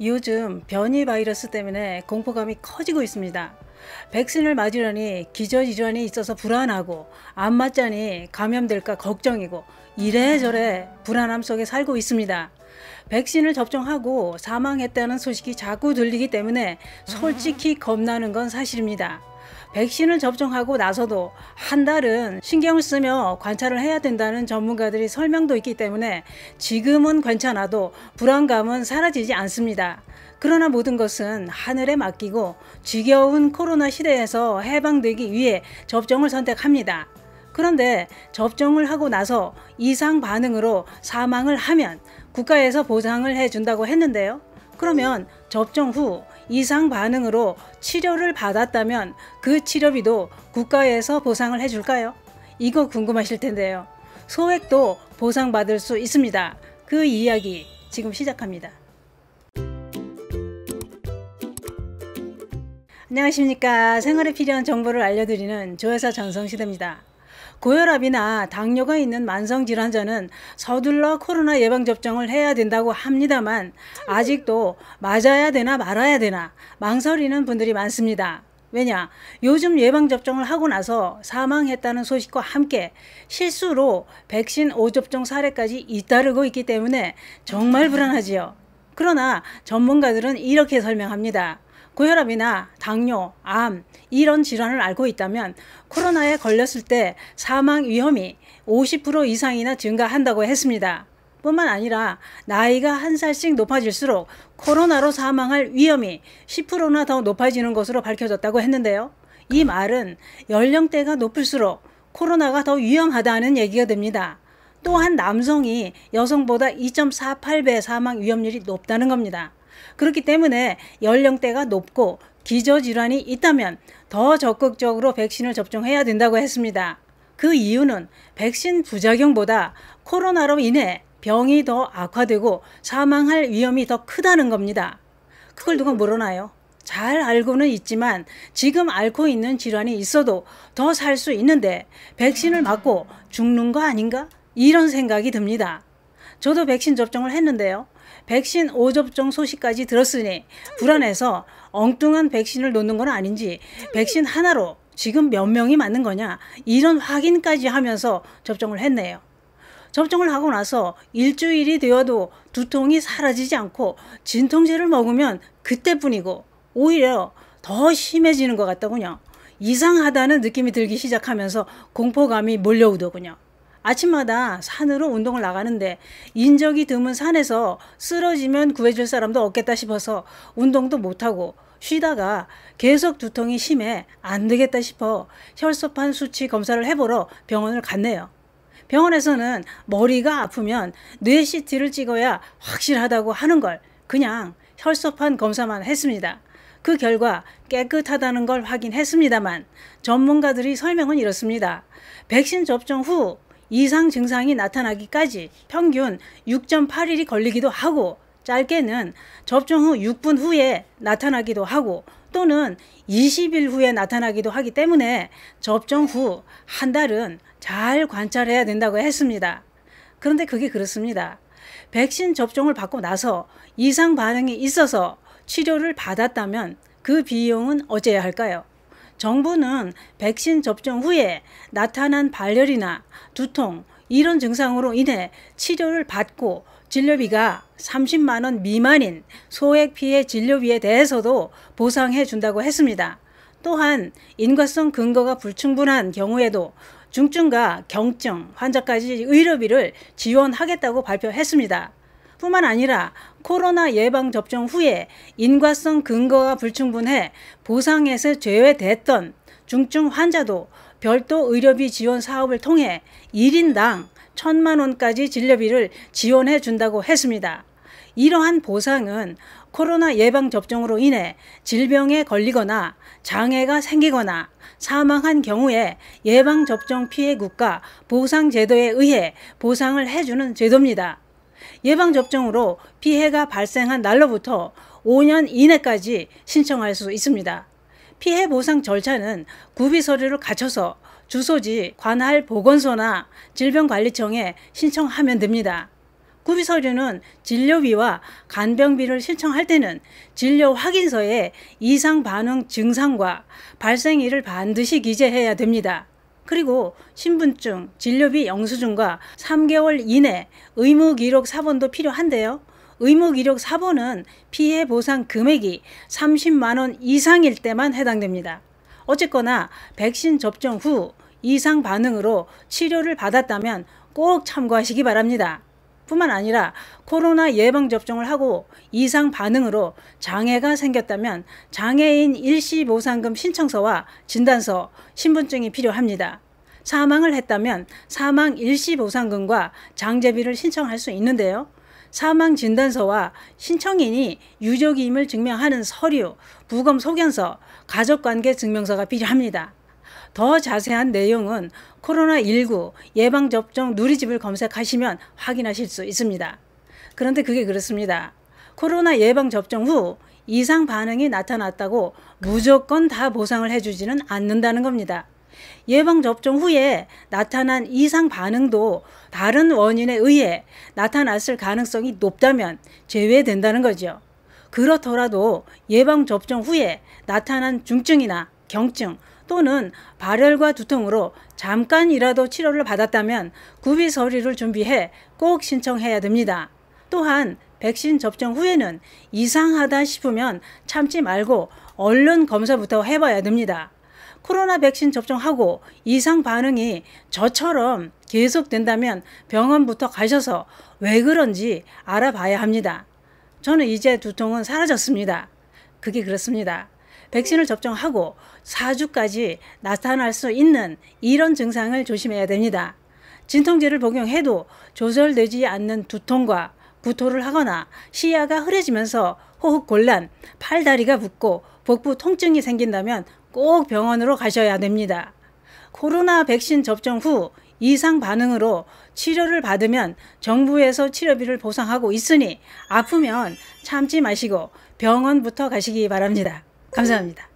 요즘 변이 바이러스 때문에 공포감이 커지고 있습니다. 백신을 맞으려니 기저질환이 있어서 불안하고 안 맞자니 감염될까 걱정이고 이래저래 불안함 속에 살고 있습니다. 백신을 접종하고 사망했다는 소식이 자꾸 들리기 때문에 솔직히 겁나는 건 사실입니다. 백신을 접종하고 나서도 한 달은 신경을 쓰며 관찰을 해야 된다는 전문가들이 설명도 있기 때문에 지금은 괜찮아도 불안감은 사라지지 않습니다. 그러나 모든 것은 하늘에 맡기고 지겨운 코로나 시대에서 해방되기 위해 접종을 선택합니다. 그런데 접종을 하고 나서 이상 반응으로 사망을 하면 국가에서 보상을 해준다고 했는데요. 그러면 접종 후 이상 반응으로 치료를 받았다면 그 치료비도 국가에서 보상을 해줄까요? 이거 궁금하실 텐데요. 소액도 보상받을 수 있습니다. 그 이야기 지금 시작합니다. 안녕하십니까. 생활에 필요한 정보를 알려드리는 조회사 전성시대입니다. 고혈압이나 당뇨가 있는 만성질환자는 서둘러 코로나 예방접종을 해야 된다고 합니다만 아직도 맞아야 되나 말아야 되나 망설이는 분들이 많습니다. 왜냐? 요즘 예방접종을 하고 나서 사망했다는 소식과 함께 실수로 백신 5접종 사례까지 잇따르고 있기 때문에 정말 불안하지요. 그러나 전문가들은 이렇게 설명합니다. 고혈압이나 당뇨, 암 이런 질환을 앓고 있다면 코로나에 걸렸을 때 사망 위험이 50% 이상이나 증가한다고 했습니다. 뿐만 아니라 나이가 한 살씩 높아질수록 코로나로 사망할 위험이 10%나 더 높아지는 것으로 밝혀졌다고 했는데요. 이 말은 연령대가 높을수록 코로나가 더 위험하다는 얘기가 됩니다. 또한 남성이 여성보다 2.48배 사망 위험률이 높다는 겁니다. 그렇기 때문에 연령대가 높고 기저질환이 있다면 더 적극적으로 백신을 접종해야 된다고 했습니다. 그 이유는 백신 부작용보다 코로나로 인해 병이 더 악화되고 사망할 위험이 더 크다는 겁니다. 그걸 누가 모르나요? 잘 알고는 있지만 지금 앓고 있는 질환이 있어도 더 살 수 있는데 백신을 맞고 죽는 거 아닌가? 이런 생각이 듭니다. 저도 백신 접종을 했는데요. 백신 5접종 소식까지 들었으니 불안해서 엉뚱한 백신을 놓는 건 아닌지 백신 하나로 지금 몇 명이 맞는 거냐 이런 확인까지 하면서 접종을 했네요. 접종을 하고 나서 일주일이 되어도 두통이 사라지지 않고 진통제를 먹으면 그때뿐이고 오히려 더 심해지는 것 같더군요. 이상하다는 느낌이 들기 시작하면서 공포감이 몰려오더군요. 아침마다 산으로 운동을 나가는데 인적이 드문 산에서 쓰러지면 구해줄 사람도 없겠다 싶어서 운동도 못하고 쉬다가 계속 두통이 심해 안 되겠다 싶어 혈소판 수치 검사를 해보러 병원을 갔네요. 병원에서는 머리가 아프면 뇌 CT를 찍어야 확실하다고 하는 걸 그냥 혈소판 검사만 했습니다. 그 결과 깨끗하다는 걸 확인했습니다만 전문가들이 설명은 이렇습니다. 백신 접종 후 이상 증상이 나타나기까지 평균 6.8일이 걸리기도 하고 짧게는 접종 후 6분 후에 나타나기도 하고 또는 20일 후에 나타나기도 하기 때문에 접종 후 한 달은 잘 관찰해야 된다고 했습니다. 그런데 그게 그렇습니다. 백신 접종을 받고 나서 이상 반응이 있어서 치료를 받았다면 그 비용은 어째야 할까요? 정부는 백신 접종 후에 나타난 발열이나 두통 이런 증상으로 인해 치료를 받고 진료비가 30만 원 미만인 소액 피해 진료비에 대해서도 보상해 준다고 했습니다. 또한 인과성 근거가 불충분한 경우에도 중증과 경증 환자까지 의료비를 지원하겠다고 발표했습니다. 뿐만 아니라 코로나 예방접종 후에 인과성 근거가 불충분해 보상에서 제외됐던 중증 환자도 별도 의료비 지원 사업을 통해 1인당 1,000만 원까지 진료비를 지원해 준다고 했습니다. 이러한 보상은 코로나 예방접종으로 인해 질병에 걸리거나 장애가 생기거나 사망한 경우에 예방접종 피해국가 보상제도에 의해 보상을 해주는 제도입니다. 예방접종으로 피해가 발생한 날로부터 5년 이내까지 신청할 수 있습니다. 피해 보상 절차는 구비 서류를 갖춰서 주소지 관할 보건소나 질병관리청에 신청하면 됩니다. 구비 서류는 진료비와 간병비를 신청할 때는 진료 확인서에 이상 반응 증상과 발생일을 반드시 기재해야 됩니다. 그리고 신분증, 진료비 영수증과 3개월 이내 의무기록 사본도 필요한데요. 의무기록 사본은 피해 보상 금액이 30만 원 이상일 때만 해당됩니다. 어쨌거나 백신 접종 후 이상 반응으로 치료를 받았다면 꼭 참고하시기 바랍니다. 뿐만 아니라 코로나 예방접종을 하고 이상 반응으로 장애가 생겼다면 장애인 일시보상금 신청서와 진단서, 신분증이 필요합니다. 사망을 했다면 사망 일시보상금과 장제비를 신청할 수 있는데요. 사망 진단서와 신청인이 유족임을 증명하는 서류, 부검 소견서, 가족관계 증명서가 필요합니다. 더 자세한 내용은 코로나19 예방접종 누리집을 검색하시면 확인하실 수 있습니다. 그런데 그게 그렇습니다. 코로나 예방접종 후 이상 반응이 나타났다고 무조건 다 보상을 해주지는 않는다는 겁니다. 예방접종 후에 나타난 이상 반응도 다른 원인에 의해 나타났을 가능성이 높다면 제외된다는 거죠. 그렇더라도 예방접종 후에 나타난 중증이나 경증 또는 발열과 두통으로 잠깐이라도 치료를 받았다면 구비 서류를 준비해 꼭 신청해야 됩니다. 또한 백신 접종 후에는 이상하다 싶으면 참지 말고 얼른 검사부터 해봐야 됩니다. 코로나 백신 접종하고 이상 반응이 저처럼 계속된다면 병원부터 가셔서 왜 그런지 알아봐야 합니다. 저는 이제 두통은 사라졌습니다. 그게 그렇습니다. 백신을 접종하고 4주까지 나타날 수 있는 이런 증상을 조심해야 됩니다. 진통제를 복용해도 조절되지 않는 두통과 구토를 하거나 시야가 흐려지면서 호흡 곤란, 팔다리가 붓고 복부 통증이 생긴다면 꼭 병원으로 가셔야 됩니다. 코로나 백신 접종 후 이상 반응으로 치료를 받으면 정부에서 치료비를 보상하고 있으니 아프면 참지 마시고 병원부터 가시기 바랍니다. 감사합니다.